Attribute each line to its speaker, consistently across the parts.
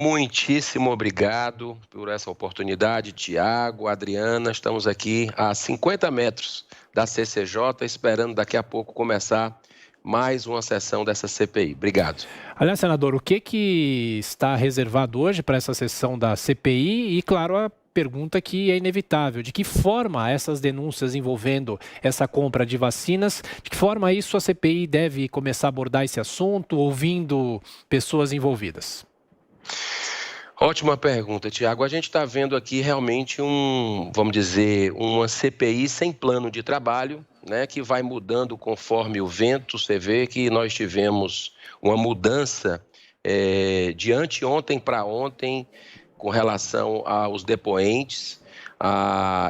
Speaker 1: Muitíssimo obrigado por essa oportunidade, Tiago, Adriana. Estamos aqui a 50 metros da CCJ, esperando daqui a pouco começar mais uma sessão dessa CPI. Obrigado.
Speaker 2: Aliás, senador, o que está reservado hoje para essa sessão da CPI? E, claro, a pergunta que é inevitável: de que forma essas denúncias envolvendo essa compra de vacinas, de que forma isso a CPI deve começar a abordar esse assunto, ouvindo pessoas envolvidas?
Speaker 1: Ótima pergunta, Tiago. A gente está vendo aqui realmente vamos dizer, uma CPI sem plano de trabalho, né, que vai mudando conforme o vento. Você vê que nós tivemos uma mudança de anteontem para ontem com relação aos depoentes.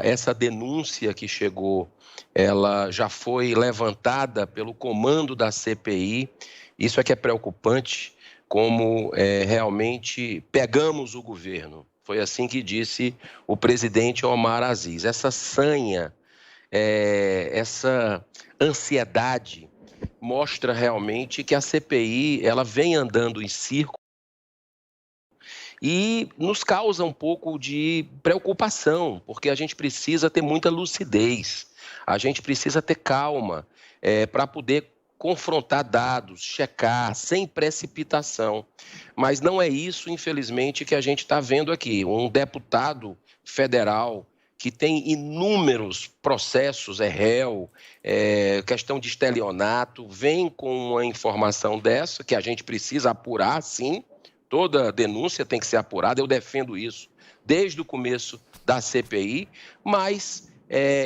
Speaker 1: Essa denúncia que chegou, ela já foi levantada pelo comando da CPI. Isso é que é preocupante, como realmente pegamos o governo. Foi assim que disse o presidente Omar Aziz. Essa sanha, essa ansiedade mostra realmente que a CPI ela vem andando em círculo e nos causa um pouco de preocupação, porque a gente precisa ter muita lucidez, a gente precisa ter calma para poder confrontar dados, checar, sem precipitação. Mas não é isso, infelizmente, que a gente está vendo aqui. Um deputado federal que tem inúmeros processos, é réu, questão de estelionato, vem com uma informação dessa, que a gente precisa apurar, sim. Toda denúncia tem que ser apurada, eu defendo isso desde o começo da CPI, mas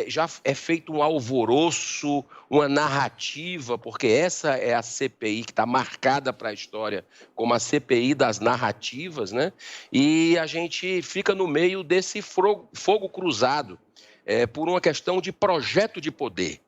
Speaker 1: já é feito um alvoroço, uma narrativa, porque essa é a CPI que está marcada para a história como a CPI das narrativas, né? E a gente fica no meio desse fogo cruzado por uma questão de projeto de poder.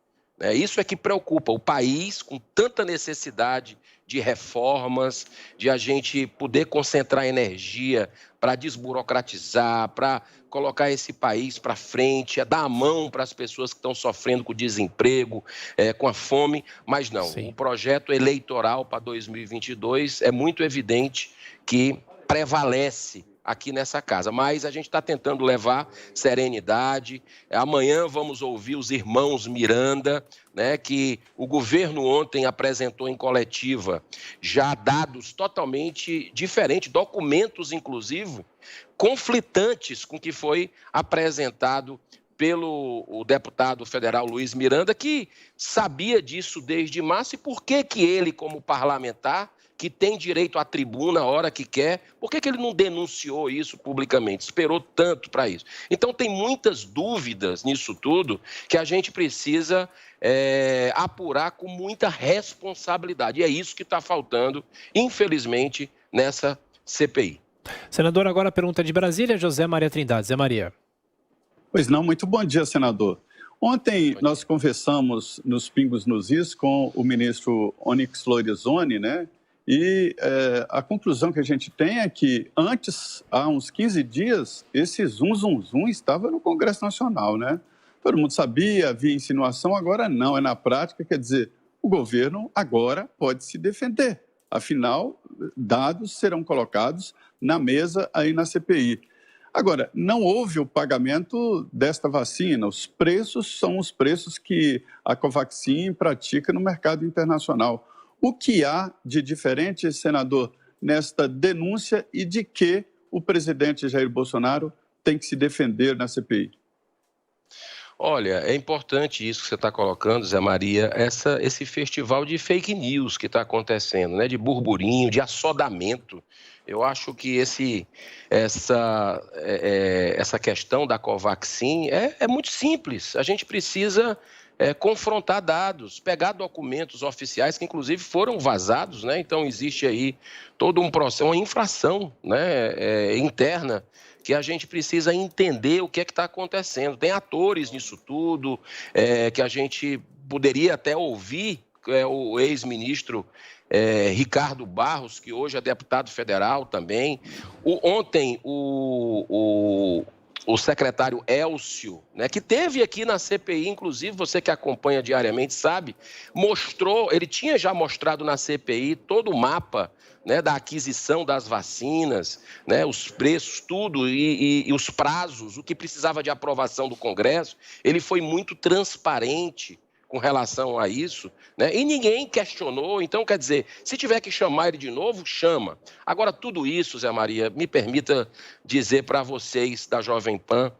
Speaker 1: Isso é que preocupa o país, com tanta necessidade de reformas, de a gente poder concentrar energia para desburocratizar, para colocar esse país para frente, dar a mão para as pessoas que estão sofrendo com o desemprego, com a fome, mas não.
Speaker 2: Sim.
Speaker 1: O projeto eleitoral para 2022 é muito evidente que prevalece aqui nessa casa, mas a gente está tentando levar serenidade. Amanhã vamos ouvir os irmãos Miranda, né, que o governo ontem apresentou em coletiva já dados totalmente diferentes, documentos, inclusive, conflitantes com o que foi apresentado pelo deputado federal Luiz Miranda, que sabia disso desde março. E por que ele, como parlamentar, que tem direito à tribuna a hora que quer, por que ele não denunciou isso publicamente? Esperou tanto para isso. Então, tem muitas dúvidas nisso tudo que a gente precisa apurar com muita responsabilidade. E é isso que está faltando, infelizmente, nessa CPI.
Speaker 2: Senador, agora a pergunta de Brasília, José Maria Trindade. Zé Maria.
Speaker 3: Pois não, muito bom dia, senador. Ontem nós conversamos nos Pingos nos Is com o ministro Onyx Lorenzoni, né? E a conclusão que a gente tem é que antes, há uns 15 dias, esse zum estava no Congresso Nacional, né? Todo mundo sabia, havia insinuação, agora não, é na prática, quer dizer, o governo agora pode se defender. Afinal, dados serão colocados na mesa aí na CPI. Agora, não houve o pagamento desta vacina, os preços são os preços que a Covaxin pratica no mercado internacional. O que há de diferente, senador, nesta denúncia e de que o presidente Jair Bolsonaro tem que se defender na CPI?
Speaker 1: Olha, é importante isso que você está colocando, Zé Maria, esse festival de fake news que está acontecendo, né? De burburinho, de assodamento. Eu acho que essa questão da Covaxin é muito simples. A gente precisa confrontar dados, pegar documentos oficiais que, inclusive, foram vazados, né? Então, existe aí todo um processo, uma infração, né, interna, que a gente precisa entender o que é que está acontecendo. Tem atores nisso tudo, que a gente poderia até ouvir, o ex-ministro Ricardo Barros, que hoje é deputado federal também. Ontem, o o secretário Elcio, né, que teve aqui na CPI, inclusive você que acompanha diariamente sabe, ele tinha já mostrado na CPI todo o mapa, né, da aquisição das vacinas, né, os preços, tudo, e os prazos, o que precisava de aprovação do Congresso. Ele foi muito transparente com relação a isso, né? E ninguém questionou. Então, quer dizer, se tiver que chamar ele de novo, chama. Agora, tudo isso, Zé Maria, me permita dizer para vocês da Jovem Pan,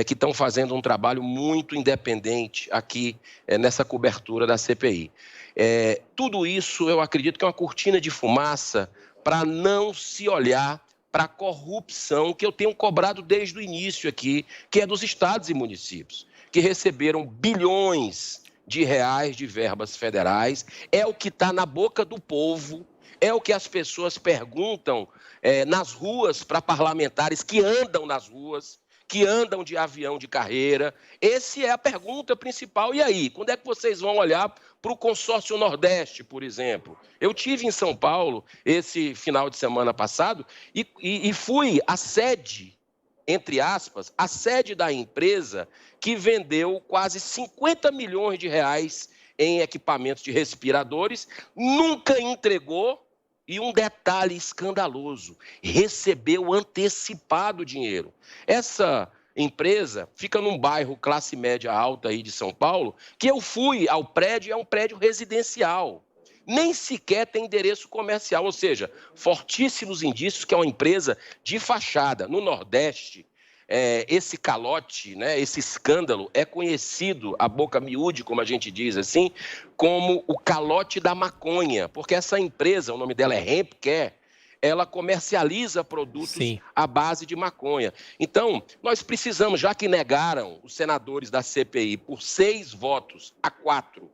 Speaker 1: que estão fazendo um trabalho muito independente aqui nessa cobertura da CPI. Tudo isso, eu acredito que é uma cortina de fumaça para não se olhar para a corrupção que eu tenho cobrado desde o início aqui, que é dos estados e municípios, que receberam bilhões de reais de verbas federais, é o que está na boca do povo, é o que as pessoas perguntam nas ruas para parlamentares que andam nas ruas, que andam de avião de carreira. Essa é a pergunta principal. E aí, quando é que vocês vão olhar para o consórcio Nordeste, por exemplo? Eu tive em São Paulo esse final de semana passado e fui à sede, entre aspas, a sede da empresa que vendeu quase 50 milhões de reais em equipamentos de respiradores, nunca entregou, e um detalhe escandaloso, recebeu antecipado o dinheiro. Essa empresa fica num bairro classe média alta aí de São Paulo, que eu fui ao prédio, é um prédio residencial. Nem sequer tem endereço comercial, ou seja, fortíssimos indícios que é uma empresa de fachada. No Nordeste, esse calote, né, esse escândalo é conhecido, a boca miúde, como a gente diz assim, como o calote da maconha, porque essa empresa, o nome dela é Hempcare, ela comercializa produtos à base de maconha. Então, nós precisamos, já que negaram os senadores da CPI por 6 votos a 4,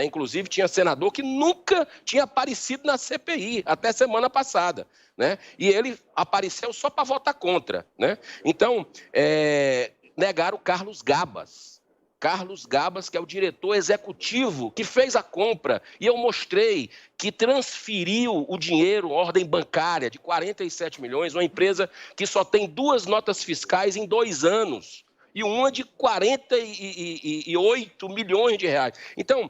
Speaker 1: inclusive tinha senador que nunca tinha aparecido na CPI, até semana passada, né? E ele apareceu só para votar contra, né? Então, negaram o Carlos Gabas. Carlos Gabas, que é o diretor executivo que fez a compra, e eu mostrei que transferiu o dinheiro, ordem bancária, de 47 milhões, uma empresa que só tem 2 notas fiscais em 2 anos, e uma de 48 milhões de reais. Então,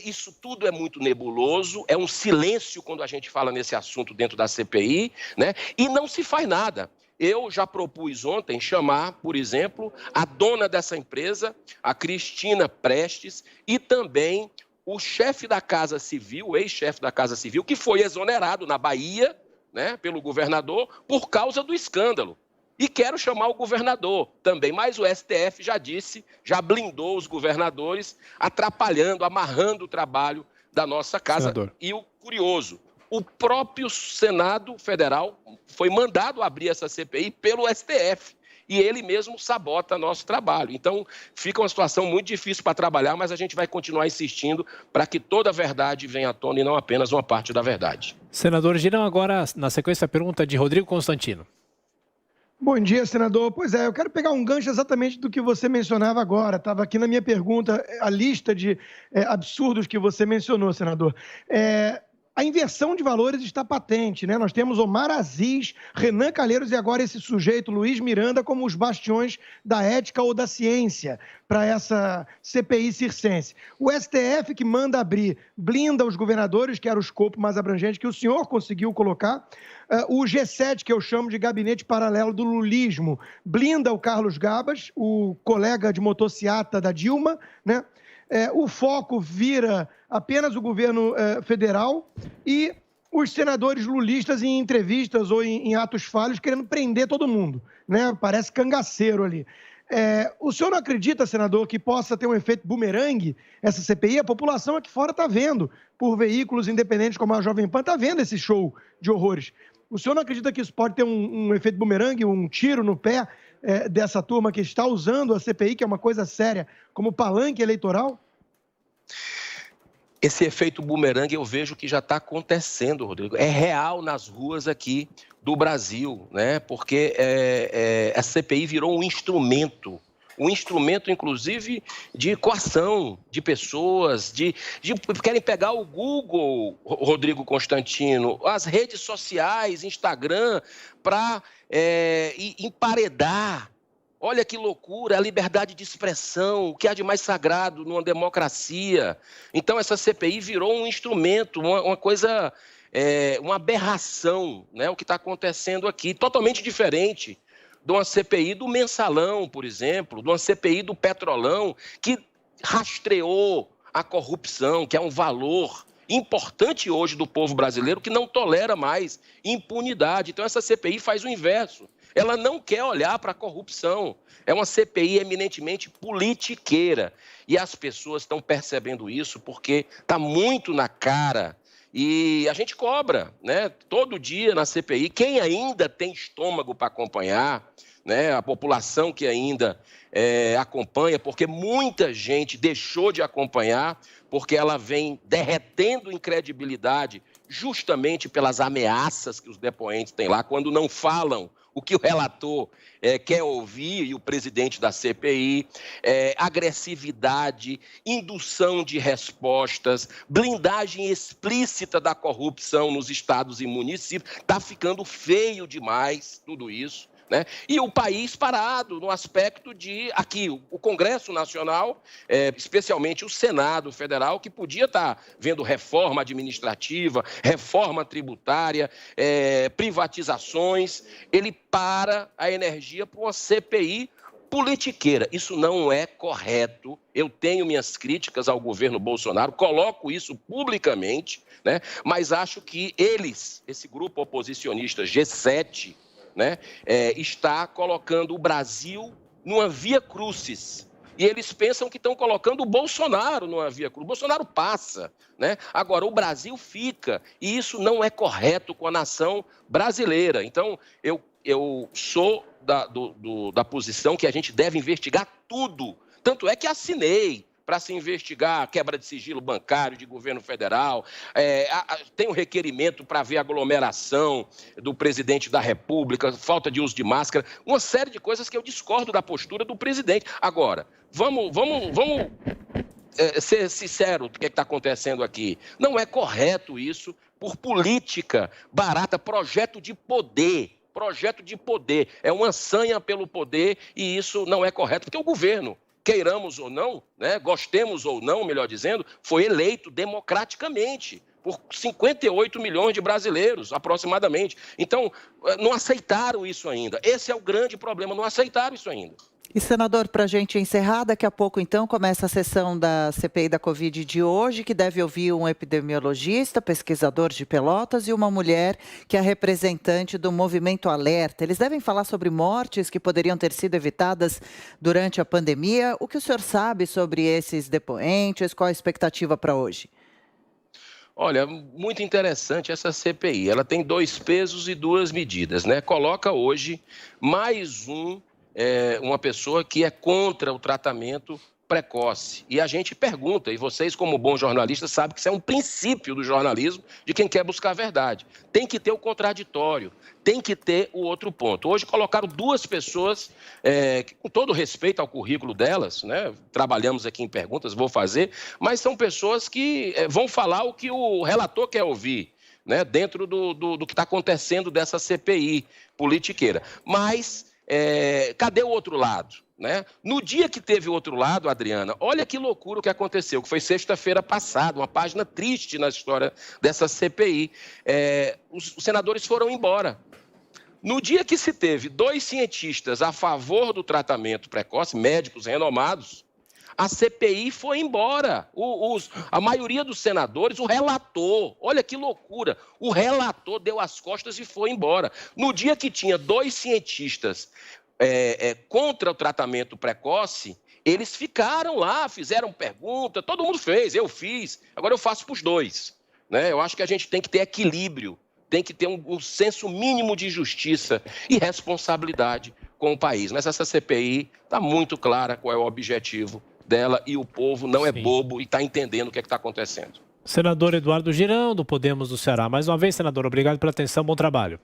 Speaker 1: isso tudo é muito nebuloso, é um silêncio quando a gente fala nesse assunto dentro da CPI, né? E não se faz nada. Eu já propus ontem chamar, por exemplo, a dona dessa empresa, a Cristina Prestes, e também o chefe da Casa Civil, o ex-chefe da Casa Civil, que foi exonerado na Bahia, né, pelo governador, por causa do escândalo. E quero chamar o governador também, mas o STF já disse, já blindou os governadores, atrapalhando, amarrando o trabalho da nossa casa. Senador. E o curioso, o próprio Senado Federal foi mandado abrir essa CPI pelo STF, e ele mesmo sabota nosso trabalho. Então, fica uma situação muito difícil para trabalhar, mas a gente vai continuar insistindo para que toda a verdade venha à tona e não apenas uma parte da verdade.
Speaker 2: Senador Girão, agora, na sequência, a pergunta de Rodrigo Constantino.
Speaker 4: Bom dia, senador. Pois é, eu quero pegar um gancho exatamente do que você mencionava agora. Estava aqui na minha pergunta a lista de absurdos que você mencionou, senador. A inversão de valores está patente, né? Nós temos Omar Aziz, Renan Calheiros e agora esse sujeito, Luiz Miranda, como os bastiões da ética ou da ciência para essa CPI circense. O STF, que manda abrir, blinda os governadores, que era o escopo mais abrangente que o senhor conseguiu colocar. O G7, que eu chamo de gabinete paralelo do lulismo, blinda o Carlos Gabas, o colega de motociata da Dilma, né? O foco vira apenas o governo federal e os senadores lulistas em entrevistas ou em atos falhos querendo prender todo mundo, né? Parece cangaceiro ali. O senhor não acredita, senador, que possa ter um efeito bumerangue essa CPI? A população aqui fora está vendo, por veículos independentes como a Jovem Pan, está vendo esse show de horrores. O senhor não acredita que isso pode ter um efeito bumerangue, um tiro no pé dessa turma que está usando a CPI, que é uma coisa séria, como palanque eleitoral?
Speaker 1: Esse efeito bumerangue eu vejo que já está acontecendo, Rodrigo. É real nas ruas aqui do Brasil, né? Porque a CPI virou um instrumento, inclusive, de coação de pessoas, querem pegar o Google, Rodrigo Constantino, as redes sociais, Instagram, para emparedar Olha que loucura, a liberdade de expressão, o que há de mais sagrado numa democracia. Então, essa CPI virou um instrumento, uma coisa, uma aberração, né? O que está acontecendo aqui, totalmente diferente de uma CPI do Mensalão, por exemplo, de uma CPI do Petrolão, que rastreou a corrupção, que é um valor importante hoje do povo brasileiro, que não tolera mais impunidade. Então, essa CPI faz o inverso. Ela não quer olhar para a corrupção. É uma CPI eminentemente politiqueira. E as pessoas estão percebendo isso porque está muito na cara. E a gente cobra, né, todo dia na CPI. Quem ainda tem estômago para acompanhar, né, a população que ainda acompanha, porque muita gente deixou de acompanhar, porque ela vem derretendo em credibilidade justamente pelas ameaças que os depoentes têm lá, quando não falam o que o relator quer ouvir e o presidente da CPI, agressividade, indução de respostas, blindagem explícita da corrupção nos estados e municípios. Está ficando feio demais tudo isso, né? E o país parado no aspecto de, aqui, o Congresso Nacional, especialmente o Senado Federal, que podia estar vendo reforma administrativa, reforma tributária, privatizações, ele para a energia para uma CPI politiqueira. Isso não é correto. Eu tenho minhas críticas ao governo Bolsonaro, coloco isso publicamente, né? Mas acho que eles, esse grupo oposicionista G7, né, está colocando o Brasil numa via crucis. E eles pensam que estão colocando o Bolsonaro numa via crucis. O Bolsonaro passa, né? Agora, o Brasil fica. E isso não é correto com a nação brasileira. Então, eu sou da posição que a gente deve investigar tudo. Tanto é que assinei para se investigar a quebra de sigilo bancário de governo federal, tem um requerimento para ver aglomeração do presidente da República, falta de uso de máscara, uma série de coisas que eu discordo da postura do presidente. Agora, vamos ser sinceros do que está acontecendo aqui. Não é correto isso por política barata, projeto de poder. Projeto de poder. É uma sanha pelo poder e isso não é correto, porque o governo, queiramos ou não, né, gostemos ou não, melhor dizendo, foi eleito democraticamente por 58 milhões de brasileiros, aproximadamente. Então, não aceitaram isso ainda. Esse é o grande problema, não aceitaram isso ainda.
Speaker 5: E, senador, para a gente encerrar, daqui a pouco, então, começa a sessão da CPI da Covid de hoje, que deve ouvir um epidemiologista, pesquisador de Pelotas e uma mulher que é representante do Movimento Alerta. Eles devem falar sobre mortes que poderiam ter sido evitadas durante a pandemia. O que o senhor sabe sobre esses depoentes? Qual a expectativa para hoje?
Speaker 1: Olha, muito interessante essa CPI. Ela tem 2 pesos e 2 medidas, né? Coloca hoje mais uma pessoa que é contra o tratamento precoce. E a gente pergunta, e vocês como bons jornalistas sabem que isso é um princípio do jornalismo de quem quer buscar a verdade. Tem que ter o contraditório, tem que ter o outro ponto. Hoje colocaram 2 pessoas, com todo respeito ao currículo delas, né? Trabalhamos aqui em perguntas, vou fazer, mas são pessoas que vão falar o que o relator quer ouvir, né? Dentro do que está acontecendo dessa CPI politiqueira. Mas cadê o outro lado? Né? No dia que teve o outro lado, Adriana, olha que loucura o que aconteceu, que foi sexta-feira passada, uma página triste na história dessa CPI. Os senadores foram embora. No dia que se teve 2 cientistas a favor do tratamento precoce, médicos renomados, a CPI foi embora. A maioria dos senadores, o relator, olha que loucura, o relator deu as costas e foi embora. No dia que tinha 2 cientistas contra o tratamento precoce, eles ficaram lá, fizeram pergunta, todo mundo fez, eu fiz, agora eu faço para os 2. Né? Eu acho que a gente tem que ter equilíbrio, tem que ter um senso mínimo de justiça e responsabilidade com o país. Mas essa CPI está muito clara qual é o objetivo dela e o povo não é bobo e está entendendo o que está acontecendo.
Speaker 2: Senador Eduardo Girão, do Podemos do Ceará. Mais uma vez, senador, obrigado pela atenção, bom trabalho.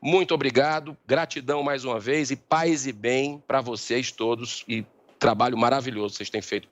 Speaker 1: Muito obrigado, gratidão mais uma vez e paz e bem para vocês todos e trabalho maravilhoso que vocês têm feito.